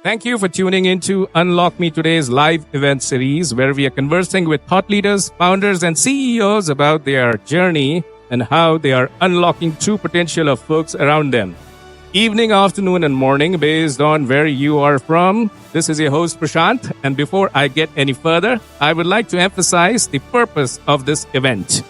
Thank you for tuning into Unlock Me Today's live event series, where we are conversing with thought leaders, founders, and CEOs about their journey and how they are unlocking true potential of folks around them. Evening, afternoon, and morning, based on where you are from. This is your host, Prashant. And before I get any further, I would like to emphasize the purpose of this event.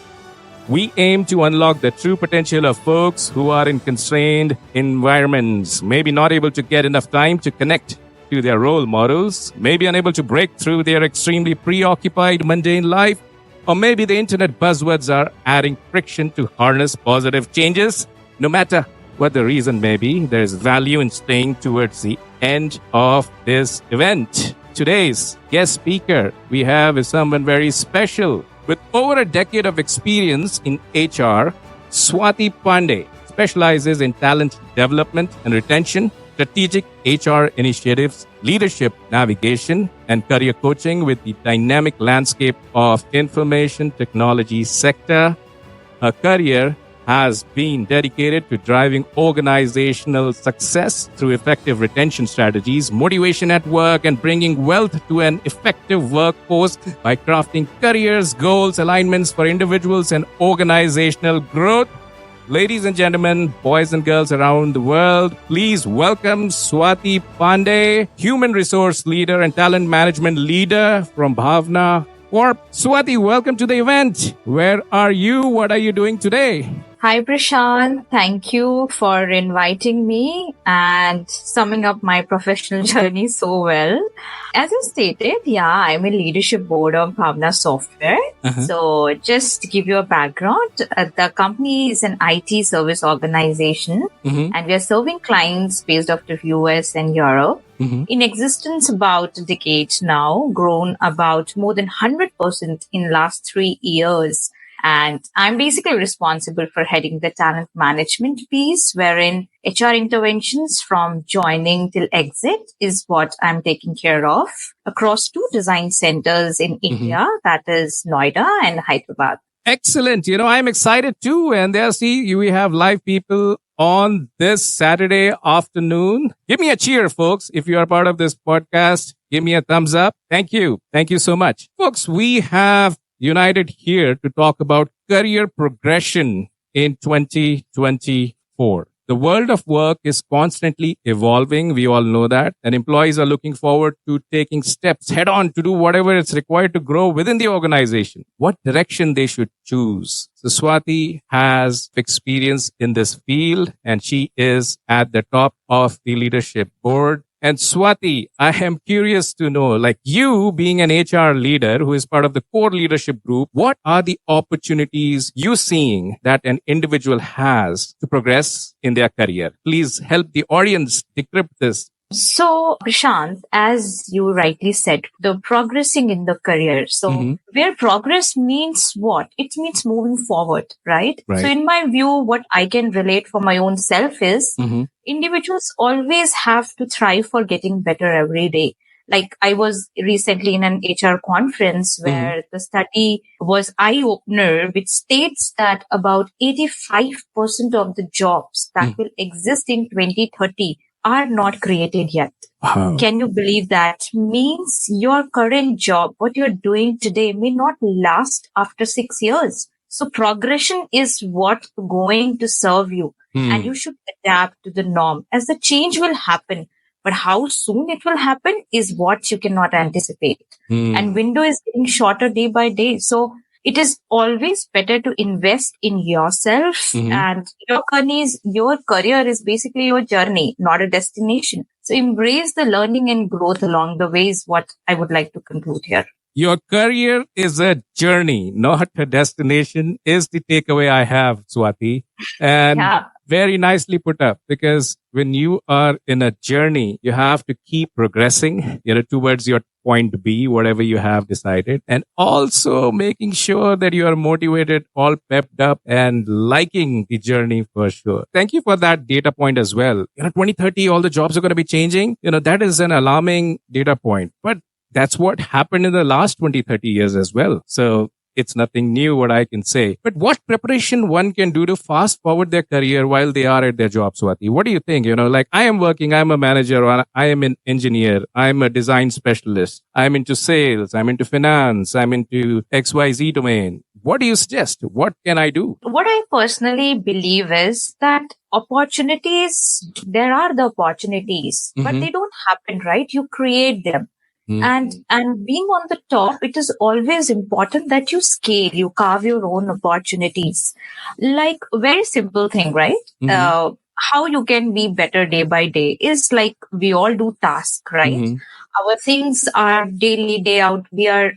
We aim to unlock the true potential of folks who are in constrained environments, maybe not able to get enough time to connect to their role models, maybe unable to break through their extremely preoccupied mundane life, or maybe the internet buzzwords are adding friction to harness positive changes. No matter what the reason may be, there is value in staying towards the end of this event. Today's guest speaker we have is someone very special. With over a decade of experience in HR, Swati Pandey specializes in talent development and retention, strategic HR initiatives, leadership navigation, and career coaching with the dynamic landscape of information technology sector. Her career has been dedicated to driving organizational success through effective retention strategies, motivation at work, and bringing wealth to an effective workforce by crafting careers, goals, alignments for individuals, and organizational growth. Ladies and gentlemen, boys and girls around the world, please welcome Swati Pandey, human resource leader and talent management leader from Bhavna, Corp. Swati, welcome to the event. Where are you? What are you doing today? Hi, Prashant. Thank you for inviting me and summing up my professional journey so well. As you stated, I'm in leadership board of Bhavna Software. So just to give you a background, the company is an IT service organization and we are serving clients based out of US and Europe. In existence about a decade now, grown about more than 100% in last 3 years. And I'm basically responsible for heading the talent management piece, wherein HR interventions from joining till exit is what I'm taking care of across 2 design centers in India, that is Noida and Hyderabad. Excellent. I'm excited too. And there, we have live people on this Saturday afternoon. Give me a cheer, folks. If you are part of this podcast, give me a thumbs up. Thank you. Thank you so much. Folks, we have united here to talk about career progression in 2024. The world of work is constantly evolving. We all know that. And employees are looking forward to taking steps head on to do whatever is required to grow within the organization. What direction they should choose. So Swati has experience in this field and she is at the top of the leadership board. And Swati, I am curious to know, like you being an HR leader who is part of the core leadership group, what are the opportunities you seeing that an individual has to progress in their career? Please help the audience decrypt this. So, Prashant, as you rightly said, the progressing in the career. So, where progress means what? It means moving forward, right? So, in my view, what I can relate for my own self is individuals always have to thrive for getting better every day. Like I was recently in an HR conference where the study was eye-opener, which states that about 85% of the jobs that will exist in 2030 are not created yet. Wow. Can you believe that? Means your current job, what you're doing today may not last after 6 years. So progression is what's going to serve you and you should adapt to the norm as the change will happen. But how soon it will happen is what you cannot anticipate. And window is getting shorter day by day. So it is always better to invest in yourself and your career is basically your journey, not a destination. So embrace the learning and growth along the way is what I would like to conclude here. Your career is a journey, not a destination, is the takeaway I have, Swati. And very nicely put up, because when you are in a journey, you have to keep progressing, towards your point B, whatever you have decided, and also making sure that you are motivated, all pepped up and liking the journey for sure. Thank you for that data point as well. 2030, all the jobs are going to be changing. That is an alarming data point, but that's what happened in the last 20, 30 years as well. So it's nothing new what I can say. But what preparation one can do to fast forward their career while they are at their job, Swati? What do you think? Like I am working, I'm a manager, or I am an engineer, I'm a design specialist, I'm into sales, I'm into finance, I'm into XYZ domain. What do you suggest? What can I do? What I personally believe is that there are the opportunities, but they don't happen, right? You create them. And being on the top, it is always important that you scale, you carve your own opportunities. Like very simple thing, right? How you can be better day by day is like we all do tasks, right? Our things are daily, day out. We are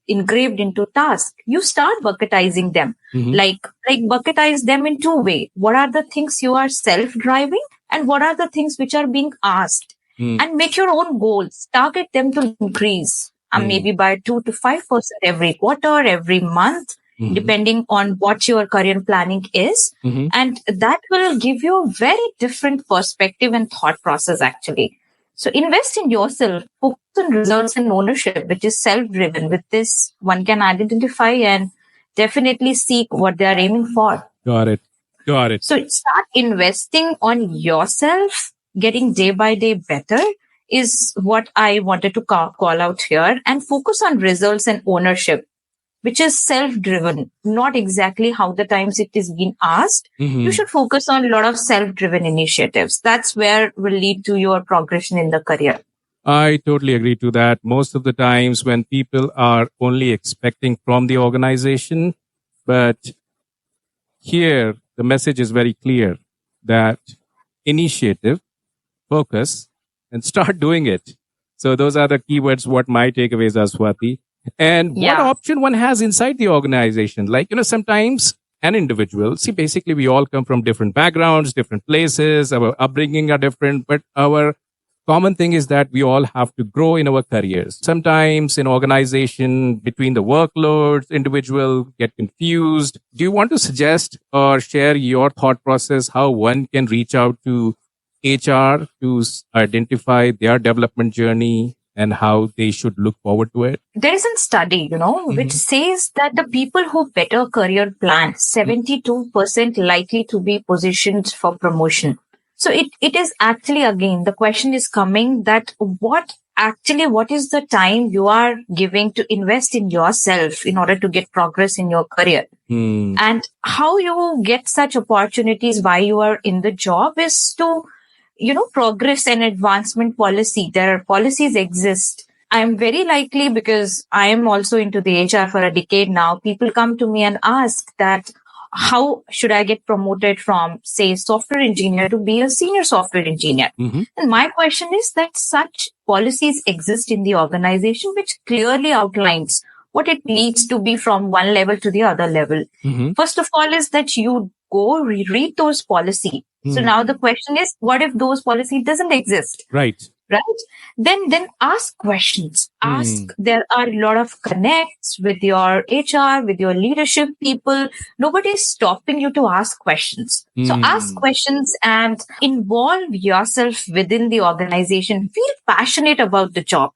engraved into tasks. You start bucketizing them, like bucketize them in two ways. What are the things you are self-driving, and what are the things which are being asked? And make your own goals. Target them to increase, maybe by 2 to 5% every quarter, every month, depending on what your career planning is. And that will give you a very different perspective and thought process, actually. So invest in yourself, focus on results and ownership, which is self-driven. With this, one can identify and definitely seek what they are aiming for. Got it. So start investing on yourself. Getting day by day better is what I wanted to call out here, and focus on results and ownership, which is self-driven, not exactly how the times it is being asked. You should focus on a lot of self-driven initiatives. That's where will lead to your progression in the career. I totally agree to that. Most of the times when people are only expecting from the organization, but here the message is very clear that initiative, focus, and start doing it. So those are the keywords, what my takeaways are, Swati. And what option one has inside the organization. Like, sometimes an individual, see, basically we all come from different backgrounds, different places, our upbringing are different, but our common thing is that we all have to grow in our careers. Sometimes in organization, between the workloads, individual get confused. Do you want to suggest or share your thought process, how one can reach out to HR to identify their development journey and how they should look forward to it? There is a study, which says that the people who better career plan, 72% likely to be positioned for promotion. So it is actually, again, the question is coming that what is the time you are giving to invest in yourself in order to get progress in your career? And how you get such opportunities while you are in the job is to progress and advancement policy. There are policies exist. I'm very likely, because I am also into the HR for a decade now, people come to me and ask that how should I get promoted from, say, software engineer to be a senior software engineer? And my question is that such policies exist in the organization, which clearly outlines what it needs to be from one level to the other level. First of all is that you go read those policies. So now the question is, what if those policies doesn't exist? Right. Then ask questions. There are a lot of connects with your HR, with your leadership people. Nobody is stopping you to ask questions. So ask questions and involve yourself within the organization. Feel passionate about the job.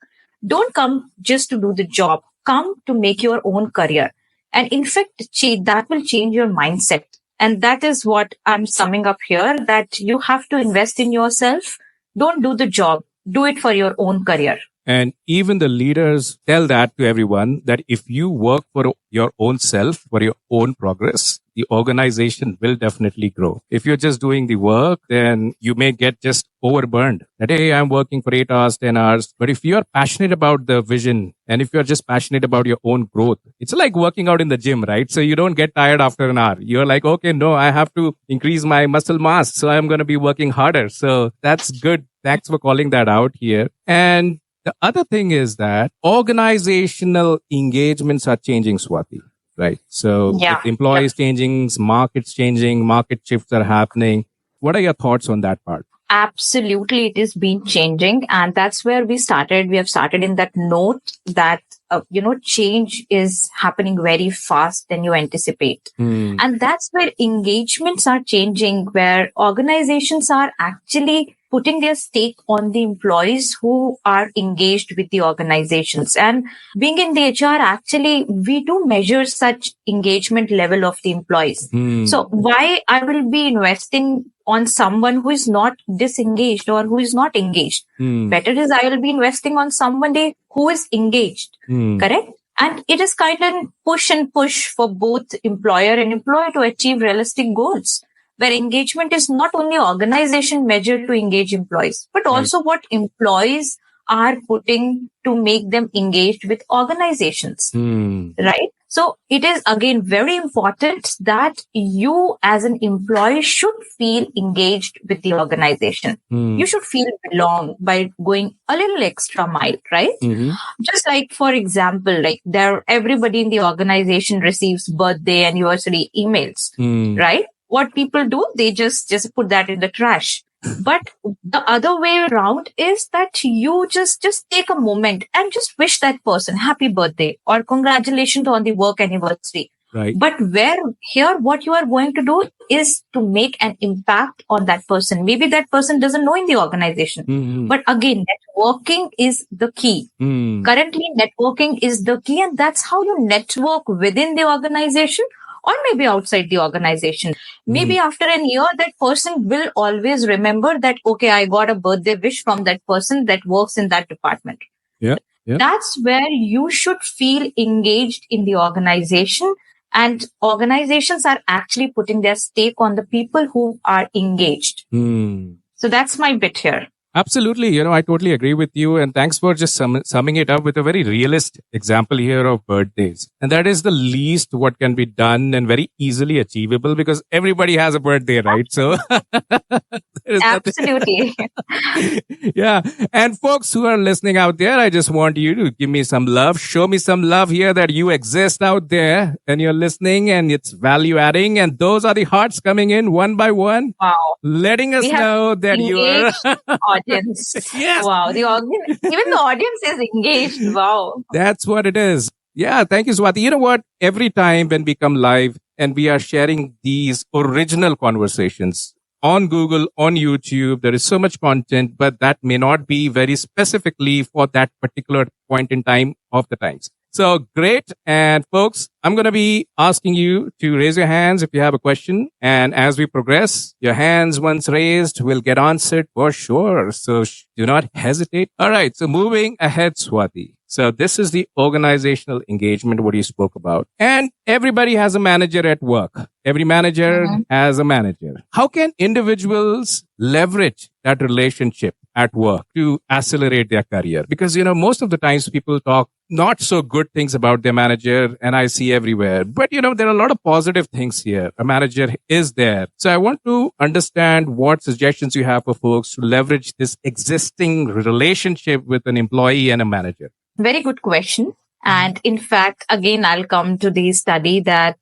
Don't come just to do the job. Come to make your own career. And in fact, that will change your mindset. And that is what I'm summing up here, that you have to invest in yourself. Don't do the job. Do it for your own career. And even the leaders tell that to everyone, that if you work for your own self, for your own progress, the organization will definitely grow. If you're just doing the work, then you may get just overburned. That, hey, I'm working for 8 hours, 10 hours. But if you're passionate about the vision, and if you're just passionate about your own growth, it's like working out in the gym, right? So you don't get tired after an hour. You're like, okay, no, I have to increase my muscle mass. So I'm going to be working harder. So that's good. Thanks for calling that out here. And the other thing is that organizational engagements are changing, Swati, right? So with employees changing, markets changing, market shifts are happening. What are your thoughts on that part? Absolutely, it is been changing. And that's where we started. We have started in that note that, change is happening very fast than you anticipate. And that's where engagements are changing, where organizations are actually putting their stake on the employees who are engaged with the organizations. And being in the HR, actually, we do measure such engagement level of the employees. So why I will be investing on someone who is not disengaged or who is not engaged? Better is I will be investing on somebody who is engaged. Correct? And it is kind of push and push for both employer and employer to achieve realistic goals, where engagement is not only organization measure to engage employees, but also what employees are putting to make them engaged with organizations. Right? So it is again very important that you as an employee should feel engaged with the organization. You should feel belong by going a little extra mile, right? Just like, for example, like everybody in the organization receives birthday, anniversary emails, right? What people do, they just put that in the trash. But the other way around is that you just take a moment and just wish that person happy birthday or congratulations on the work anniversary. Right. But what you are going to do is to make an impact on that person. Maybe that person doesn't know in the organization. But again, networking is the key. Currently, networking is the key, and that's how you network within the organization or maybe outside the organization. Maybe after a year, that person will always remember that, okay, I got a birthday wish from that person that works in that department. Yeah. That's where you should feel engaged in the organization. And organizations are actually putting their stake on the people who are engaged. So that's my bit here. Absolutely. I totally agree with you. And thanks for just summing it up with a very realist example here of birthdays. And that is the least what can be done and very easily achievable because everybody has a birthday, right? So absolutely. Yeah. And folks who are listening out there, I just want you to give me some love, show me some love here that you exist out there and you're listening and it's value adding. And those are the hearts coming in one by one. Wow. Letting us know that you are audience. Yes. Wow. Even the audience is engaged. Wow. That's what it is. Yeah. Thank you, Swati. You know what? Every time when we come live and we are sharing these original conversations on Google, on YouTube, there is so much content, but that may not be very specifically for that particular point in time of the times. So great. And folks, I'm going to be asking you to raise your hands if you have a question. And as we progress, your hands once raised will get answered for sure. So do not hesitate. All right. So moving ahead, Swati. So this is the organizational engagement, what you spoke about. And everybody has a manager at work. Every manager has a manager. How can individuals leverage that relationship at work to accelerate their career? Because, most of the times people talk not so good things about their manager, and I see everywhere. But, there are a lot of positive things here. A manager is there. So I want to understand what suggestions you have for folks to leverage this existing relationship with an employee and a manager. Very good question. And in fact, again, I'll come to the study that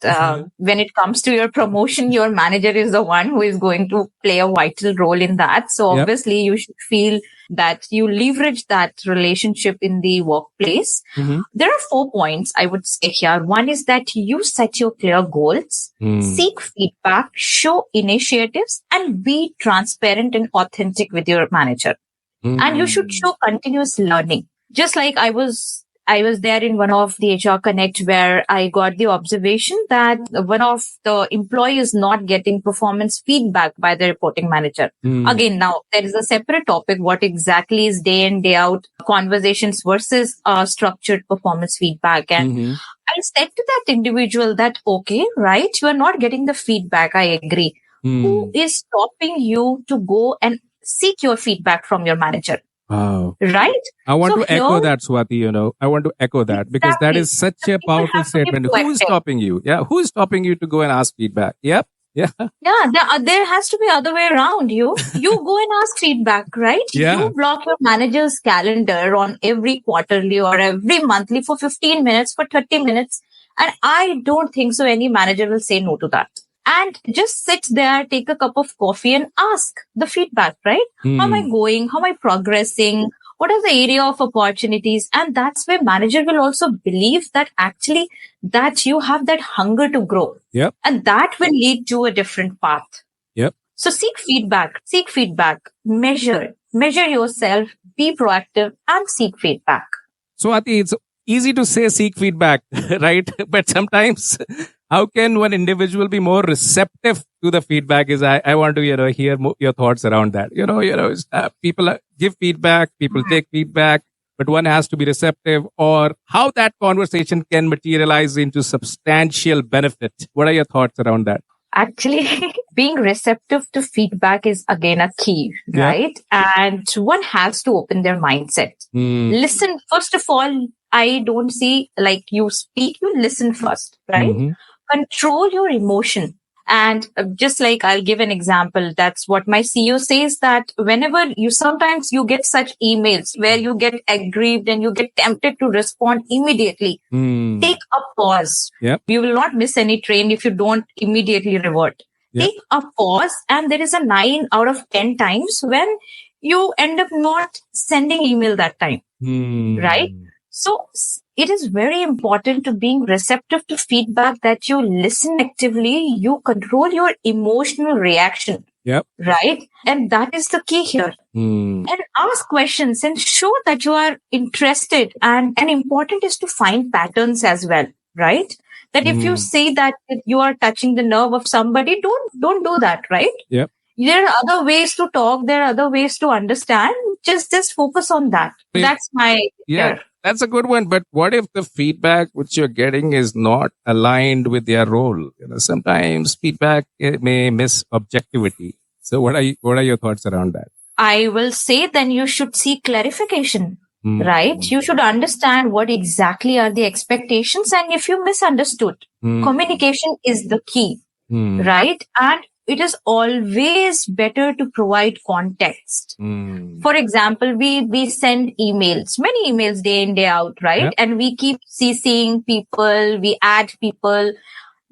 when it comes to your promotion, your manager is the one who is going to play a vital role in that. So obviously, you should feel that you leverage that relationship in the workplace. There are 4 points I would say here. One is that you set your clear goals, seek feedback, show initiatives, and be transparent and authentic with your manager. And you should show continuous learning. Just like I was there in one of the HR Connect where I got the observation that one of the employees is not getting performance feedback by the reporting manager. Again, now there is a separate topic. What exactly is day in, day out conversations versus structured performance feedback? And I said to that individual that, okay, right, you are not getting the feedback. I agree. Who is stopping you to go and seek your feedback from your manager? Wow. Right? I want to echo that, Swati, I want to echo that because that is such a powerful statement. Who is stopping you? Yeah. Who is stopping you to go and ask feedback? Yep. Yeah. Yeah. There has to be other way around. You go and ask feedback, right? Yeah. You block your manager's calendar on every quarterly or every monthly for 15 minutes, for 30 minutes. And I don't think so any manager will say no to that. And just sit there, take a cup of coffee and ask the feedback, right? How am I going? How am I progressing? What are the area of opportunities? And that's where manager will also believe that actually that you have that hunger to grow. Yep. And that will lead to a different path. Yep. So seek feedback, measure yourself, be proactive and seek feedback. Swati, it's easy to say seek feedback, right? But sometimes, how can one individual be more receptive to the feedback? I want to, hear your thoughts around that. People give feedback, people take feedback, but one has to be receptive, or how that conversation can materialize into substantial benefit. What are your thoughts around that? Actually, being receptive to feedback is again a key, right? And one has to open their mindset. Listen, first of all, I don't see like you speak, you listen first, right? Control your emotion. And just like I'll give an example, that's what my CEO says, that whenever sometimes you get such emails where you get aggrieved and you get tempted to respond immediately, take a pause. You will not miss any train if you don't immediately revert. Take a pause, and there is a 9 out of 10 times when you end up not sending email that time, right? So it is very important to being receptive to feedback, that you listen actively, you control your emotional reaction, right? And that is the key here. And ask questions and show that you are interested. And important is to find patterns as well, right? That if you say that you are touching the nerve of somebody, don't do that, right? There are other ways to talk. There are other ways to understand. Just focus on that. That's my That's a good one. But what if the feedback which you're getting is not aligned with their role? Sometimes feedback may miss objectivity. So what are your thoughts around that? I will say then you should seek clarification, right? You should understand what exactly are the expectations, and if you misunderstood, communication is the key, right? And it is always better to provide context. For example, we send emails, many emails day in, day out, right? And we keep CCing people, we add people.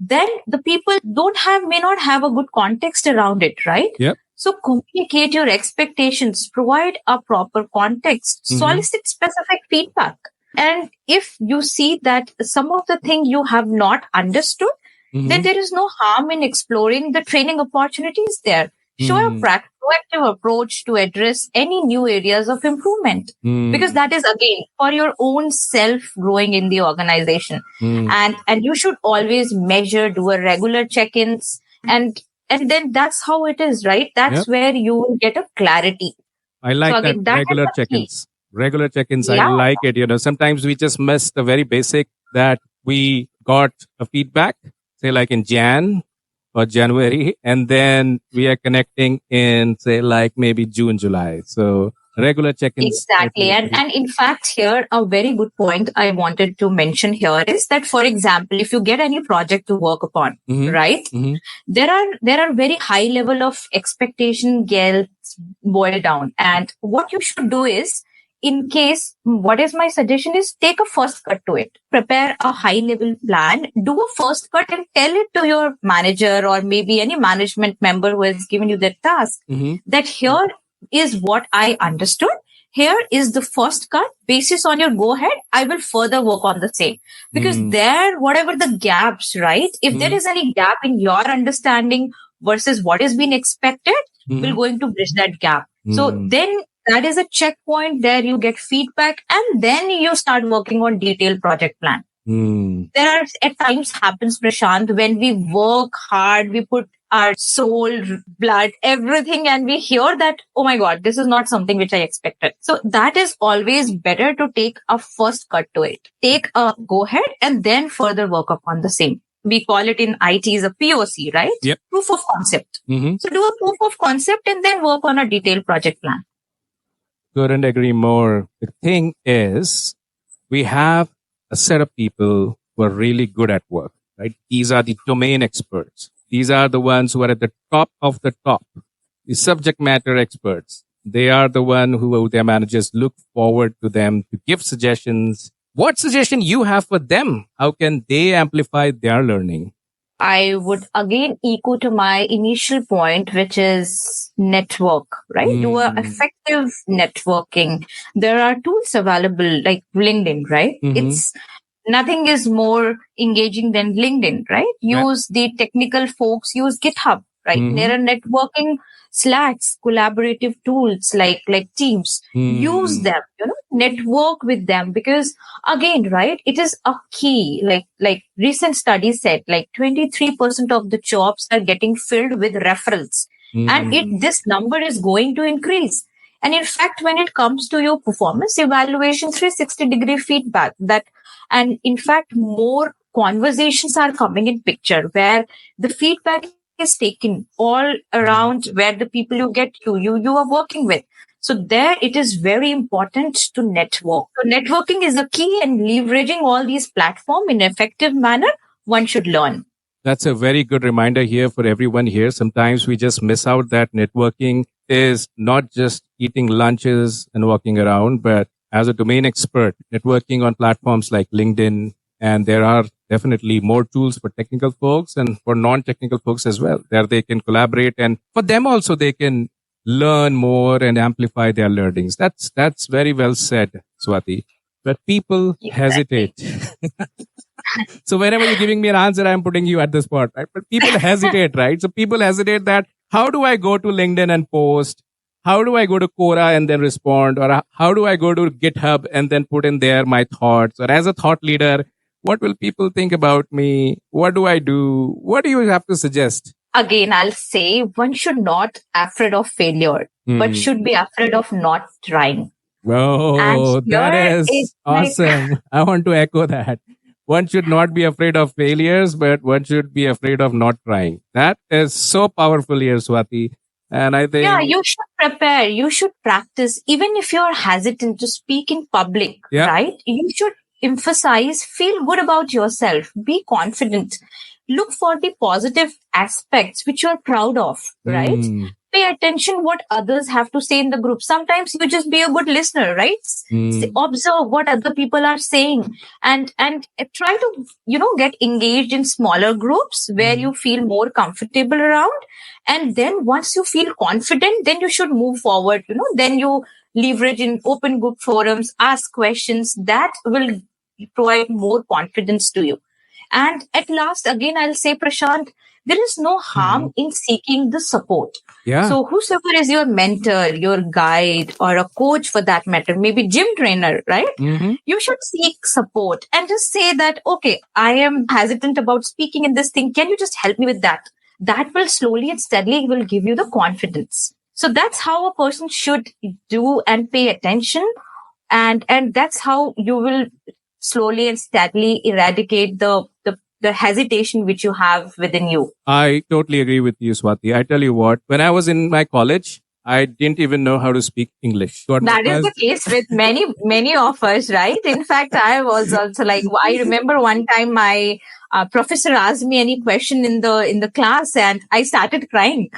Then the people may not have a good context around it, right? So communicate your expectations, provide a proper context, solicit specific feedback. And if you see that some of the things you have not understood, then there is no harm in exploring the training opportunities there. Show a proactive approach to address any new areas of improvement, because that is again for your own self growing in the organization. And you should always measure, do a regular check-ins, and then that's how it is, right? That's where you will get a clarity. I like that regular check-ins. Regular check-ins, I like it. Sometimes we just miss the very basic, that we got a feedback, say like in Jan or January, and then we are connecting in, say, like maybe June, July. So regular check-ins. Exactly. And in fact, here, a very good point I wanted to mention here is that, for example, if you get any project to work upon, right, there are very high level of expectation gets boiled down. And what you should do is, in case, what is my suggestion is, take a first cut to it. Prepare a high level plan, do a first cut and tell it to your manager or maybe any management member who has given you that task, that here is what I understood. Here is the first cut. Basis on your go ahead, I will further work on the same. Because whatever the gaps, right? If there is any gap in your understanding versus what is being expected, we're going to bridge that gap. So then that is a checkpoint. There you get feedback, and then you start working on detailed project plan. There are at times happens, Prashant, when we work hard, we put our soul, blood, everything, and we hear that, oh my God, this is not something which I expected. So that is always better to take a first cut to it. Take a go ahead and then further work upon the same. We call it in IT is a POC, right? Proof of concept. So do a proof of concept and then work on a detailed project plan. Couldn't agree more. The thing is, we have a set of people who are really good at work, right? These are the domain experts. These are the ones who are at the top of the top, the subject matter experts. They are the one who their managers look forward to them to give suggestions. What suggestion you have for them? How can they amplify their learning? I would again echo to my initial point, which is network, right? Do a effective networking. There are tools available like LinkedIn, right? It's nothing is more engaging than LinkedIn, right? Use the technical folks, use GitHub. right? Mhm. There are networking Slacks, collaborative tools like Teams. Use them, network with them, because again, right, it is a key. Like recent studies said, like 23% of the jobs are getting filled with referrals, and this number is going to increase. And in fact, when it comes to your performance evaluation, 360-degree feedback, and in fact, more conversations are coming in picture where the feedback is taken all around where the people you are working with. So there it is very important to network. So networking is a key, and leveraging all these platforms in an effective manner, one should learn. That's a very good reminder here for everyone here. Sometimes we just miss out that networking is not just eating lunches and walking around, but as a domain expert, networking on platforms like LinkedIn. And there are definitely more tools for technical folks and for non-technical folks as well. There they can collaborate, and for them also they can learn more and amplify their learnings. That's very well said, Swati. But people hesitate. So whenever you're giving me an answer, I'm putting you at the spot, right? But people hesitate, right? So people hesitate that how do I go to LinkedIn and post? How do I go to Quora and then respond? Or how do I go to GitHub and then put in there my thoughts? Or as a thought leader, what will people think about me? What do I do? What do you have to suggest? Again, I'll say one should not afraid of failure, but should be afraid of not trying. Oh, that is awesome. I want to echo that. One should not be afraid of failures, but one should be afraid of not trying. That is so powerful here, Swati. And I think... Yeah, you should prepare. You should practice. Even if you're hesitant to speak in public, right? You should emphasize, feel good about yourself. Be confident. Look for the positive aspects which you're proud of, right? Pay attention what others have to say in the group. Sometimes you just be a good listener, right? Observe what other people are saying, and try to, get engaged in smaller groups where you feel more comfortable around. And then once you feel confident, then you should move forward, then you leverage in open group forums, ask questions that will provide more confidence to you. And at last, again, I'll say, Prashant, there is no harm in seeking the support. Yeah. So whosoever is your mentor, your guide, or a coach for that matter, maybe gym trainer, right? You should seek support and just say that, okay, I am hesitant about speaking in this thing. Can you just help me with that? That will slowly and steadily will give you the confidence. So that's how a person should do and pay attention. And that's how you will slowly and steadily eradicate the hesitation which you have within you. I totally agree with you, Swati. I tell you what, when I was in my college, I didn't even know how to speak English. That is the case with many of us, right? In fact, I was also like, I remember one time my professor asked me any question in the class, and I started crying.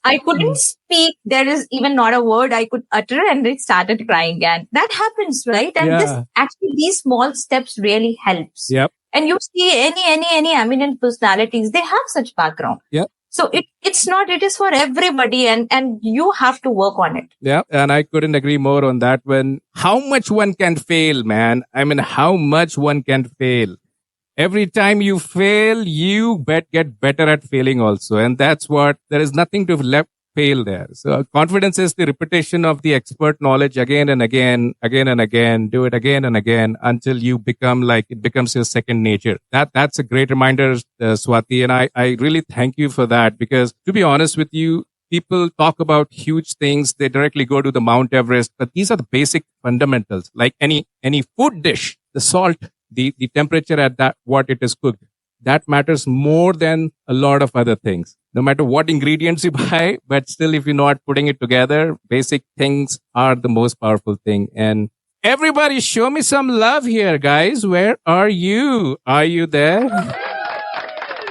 I couldn't speak. There is even not a word I could utter, and I started crying. And that happens, right? And these small steps really helps. Yep. And you see any eminent personalities, they have such background. Yep. So it is for everybody, and you have to work on it. Yeah. And I couldn't agree more on that one. How much one can fail, man. I mean, how much one can fail. Every time you fail, you get better at failing also. And that's what, there is nothing to fail there. So confidence is the repetition of the expert knowledge again and again, do it again and again until you become like, it becomes your second nature. That's a great reminder, Swati. And I really thank you for that, because to be honest with you, people talk about huge things. They directly go to the Mount Everest, but these are the basic fundamentals. Like any food dish, the salt, the temperature at that, what it is cooked, that matters more than a lot of other things. No matter what ingredients you buy, but still, if you're not putting it together, basic things are the most powerful thing. And everybody show me some love here, guys. Where are you? Are you there?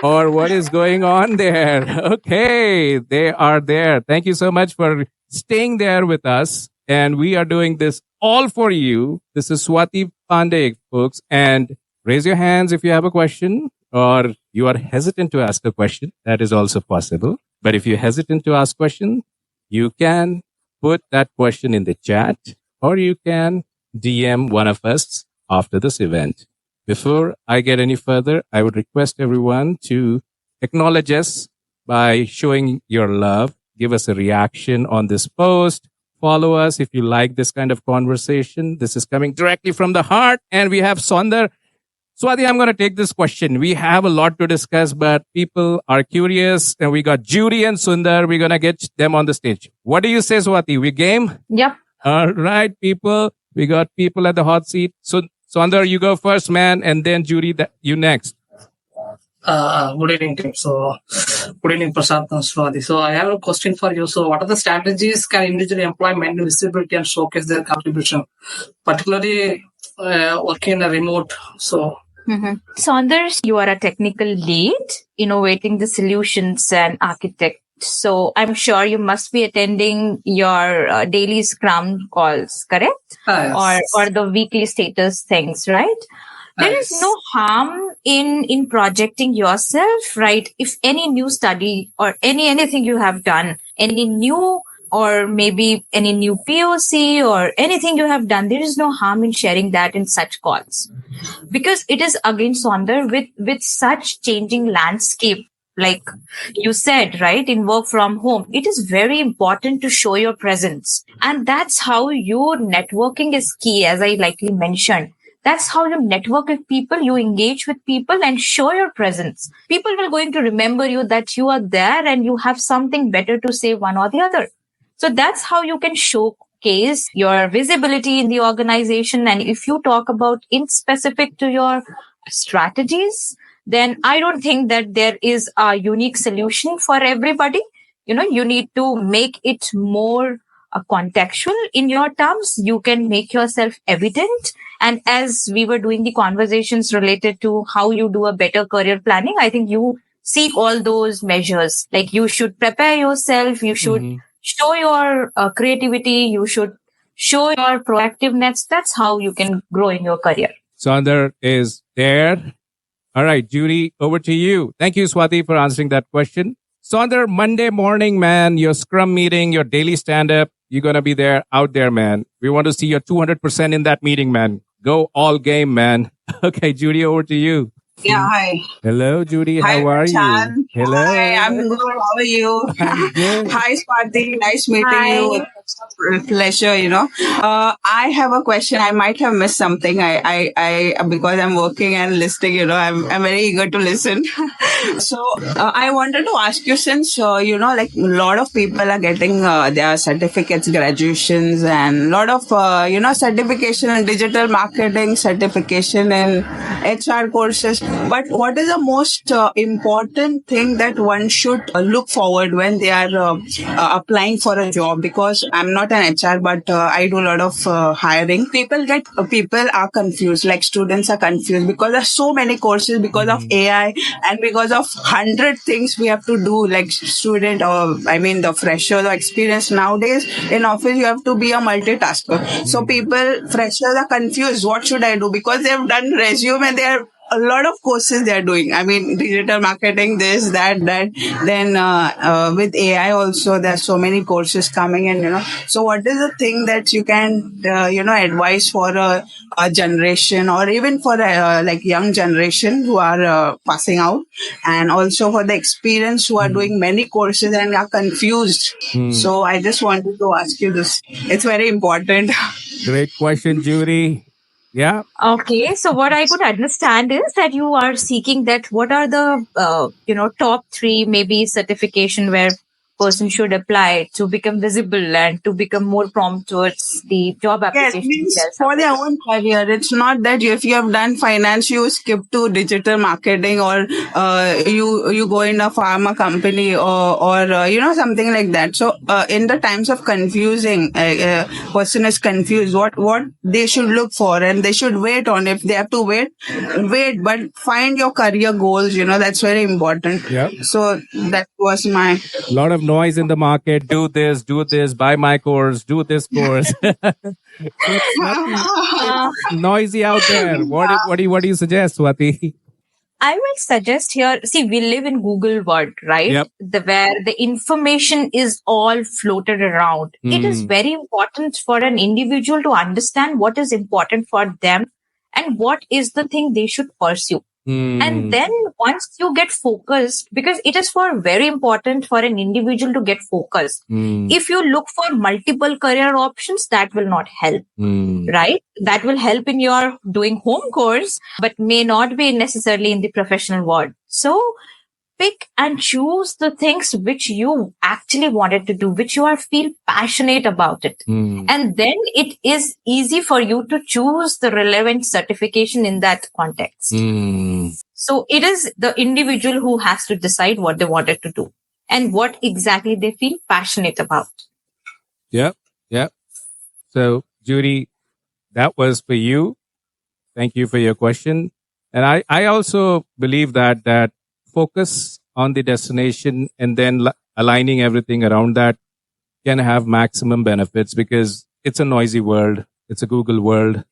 Or what is going on there? Okay, they are there. Thank you so much for staying there with us. And we are doing this all for you. This is Swati Pandey, folks. And raise your hands if you have a question, or you are hesitant to ask a question. That is also possible. But if you're hesitant to ask question, you can put that question in the chat, or you can DM one of us after this event. Before I get any further, I would request everyone to acknowledge us by showing your love. Give us a reaction on this post. Follow us if you like this kind of conversation. This is coming directly from the heart. And we have Sonder. Swati, I'm going to take this question. We have a lot to discuss, but people are curious. And we got Judy and Sundar. We're going to get them on the stage. What do you say, Swati? We game? Yep. All right, people. We got people at the hot seat. So, Sundar, you go first, man. And then Judy, you next. Good evening, team. So, good evening, Prashant and Swati. So, I have a question for you. So, what are the strategies can individually employ maintain visibility and showcase their contribution, particularly working in a remote? So, Saunders, you are a technical lead, innovating the solutions and architect. So I'm sure you must be attending your daily Scrum calls, correct? yes. Or the weekly status things, right? There is no harm in projecting yourself, right? If any new study or anything you have done, any new or maybe any new POC or anything you have done, there is no harm in sharing that in such calls. Because it is again, Sonder, with such changing landscape, like you said, right, in work from home, it is very important to show your presence. And that's how your networking is key, as I likely mentioned. That's how you network with people, you engage with people and show your presence. People will going to remember you that you are there and you have something better to say one or the other. So that's how you can showcase your visibility in the organization. And if you talk about in specific to your strategies, then I don't think that there is a unique solution for everybody. You need to make it more contextual in your terms. You can make yourself evident. And as we were doing the conversations related to how you do a better career planning, I think you seek all those measures. Like you should prepare yourself. You should show your creativity. You should show your proactiveness. That's how you can grow in your career. Sundar is there. All right, Judy, over to you. Thank you, Swati, for answering that question. Sundar, Monday morning, man, your Scrum meeting, your daily stand-up, you're going to be there, out there, man. We want to see your 200% in that meeting, man. Go all game, man. Okay, Judy, over to you. Yeah, hi. Hello, Judy. Hi, How are Prashant. you? Hello. Hi, I'm good. How are you? I'm good. Hi, Swati. Nice meeting Hi. you. It's a pleasure, I have a question. I might have missed something. I because I'm working and listening, I'm very eager to listen. So I wanted to ask you, since, like a lot of people are getting their certificates, graduations, and a lot of, certification in digital marketing, certification in HR courses. But what is the most important thing that one should look forward when they are applying for a job? Because I'm not an HR, but I do a lot of hiring. People are confused, like students are confused because there's so many courses because of AI and because of 100 things we have to do, like student or the fresher, the experience nowadays in office, you have to be a multitasker. So freshers are confused. What should I do? Because they've done resume and they're a lot of courses they're doing. Digital marketing, this, that. Then with AI also, there's so many courses coming in, So what is the thing that you can, advise for a generation or even for like young generation who are passing out, and also for the experience who are doing many courses and are confused? So I just wanted to ask you this. It's very important. Great question, Judy. Yeah. Okay, so what I could understand is that you are seeking that what are the top 3 maybe certification where person should apply to become visible and to become more prompt towards the job application. Yeah, it means for their own career. It's not that if you have done finance, you skip to digital marketing, or you go in a pharma company or something like that. So in the times of confusing, person is confused what they should look for, and they should wait on. If they have to wait, but find your career goals. That's very important. Yeah. So that was my Lot of noise in the market. Do this, buy my course, do this course. Noisy out there. What do you suggest, Swati? I will suggest here, see, we live in Google world, right? Yep. Where the information is all floated around. It is very important for an individual to understand what is important for them and what is the thing they should pursue. And then once you get focused, because it is very important for an individual to get focused. If you look for multiple career options, that will not help, right? That will help in your doing home course, but may not be necessarily in the professional world. So pick and choose the things which you actually wanted to do, which you feel passionate about it. And then it is easy for you to choose the relevant certification in that context. So it is the individual who has to decide what they wanted to do and what exactly they feel passionate about. Yep. So, Judy, that was for you. Thank you for your question. And I also believe that focus on the destination and then aligning everything around that can have maximum benefits, because it's a noisy world. It's a Google world.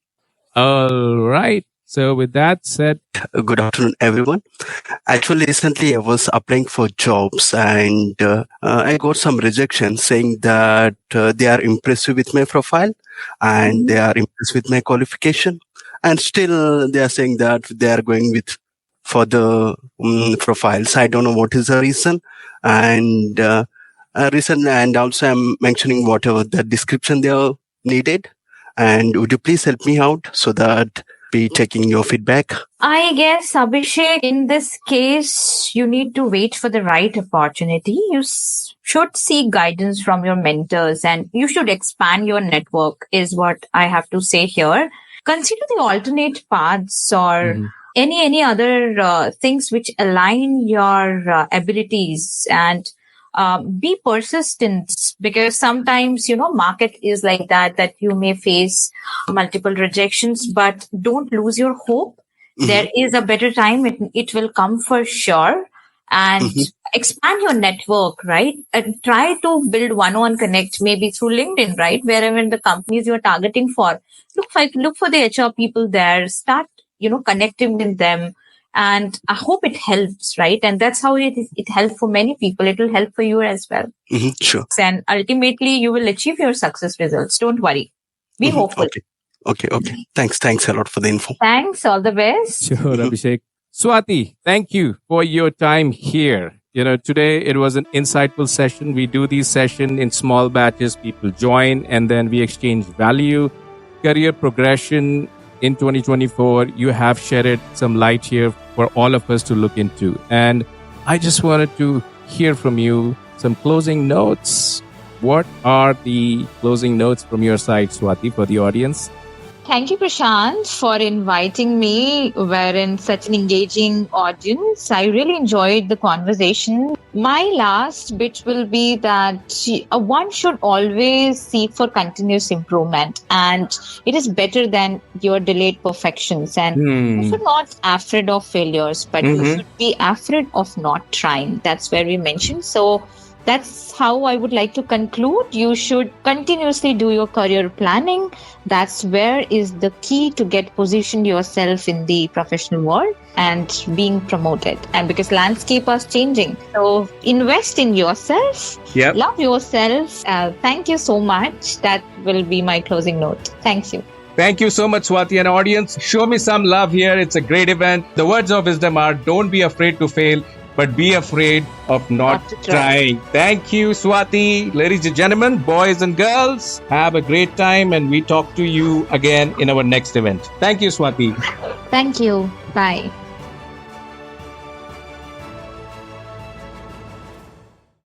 All right. So with that said, good afternoon, everyone. Actually, recently I was applying for jobs and I got some rejection saying that they are impressed with my profile and they are impressed with my qualification. And still they are saying that they are going with for the profiles. I don't know what is the reason. And recently, and also I'm mentioning whatever the description they are needed. And would you please help me out so that be taking your feedback? I guess, Abhishek, in this case, you need to wait for the right opportunity. You should seek guidance from your mentors and you should expand your network is what I have to say here. Consider the alternate paths or any other things which align your abilities, and be persistent, because sometimes, market is like that you may face multiple rejections, but don't lose your hope. There is a better time. It will come for sure. And expand your network, right? And try to build one-on-one connect, maybe through LinkedIn, right? Wherever the companies you're targeting for, look for the HR people there, start, connecting with them. And I hope it helps, right? And that's how it helps for many people. It will help for you as well. Sure. And ultimately, you will achieve your success results. Don't worry. Be hopeful. Okay. Thanks a lot for the info. Thanks. All the best. Sure, Abhishek. Swati, thank you for your time here. Today it was an insightful session. We do these sessions in small batches. People join and then we exchange value, career progression. In 2024, you have shed some light here for all of us to look into. And I just wanted to hear from you some closing notes. What are the closing notes from your side, Swati, for the audience? Thank you, Prashant, for inviting me. We're in such an engaging audience. I really enjoyed the conversation. My last bit will be that one should always seek for continuous improvement, and it is better than your delayed perfections. And you should not be afraid of failures, but you should be afraid of not trying. That's where we mentioned. So that's how I would like to conclude. You should continuously do your career planning. That's where is the key to get positioned yourself in the professional world and being promoted. And because landscape is changing, so invest in yourself. Love yourself. Thank you so much. That will be my closing note. Thank you. Thank you so much, Swati. And audience, show me some love here. It's a great event. The words of wisdom are: don't be afraid to fail, but be afraid of not trying. Thank you, Swati. Ladies and gentlemen, boys and girls, have a great time, and we talk to you again in our next event. Thank you, Swati. Thank you. Bye.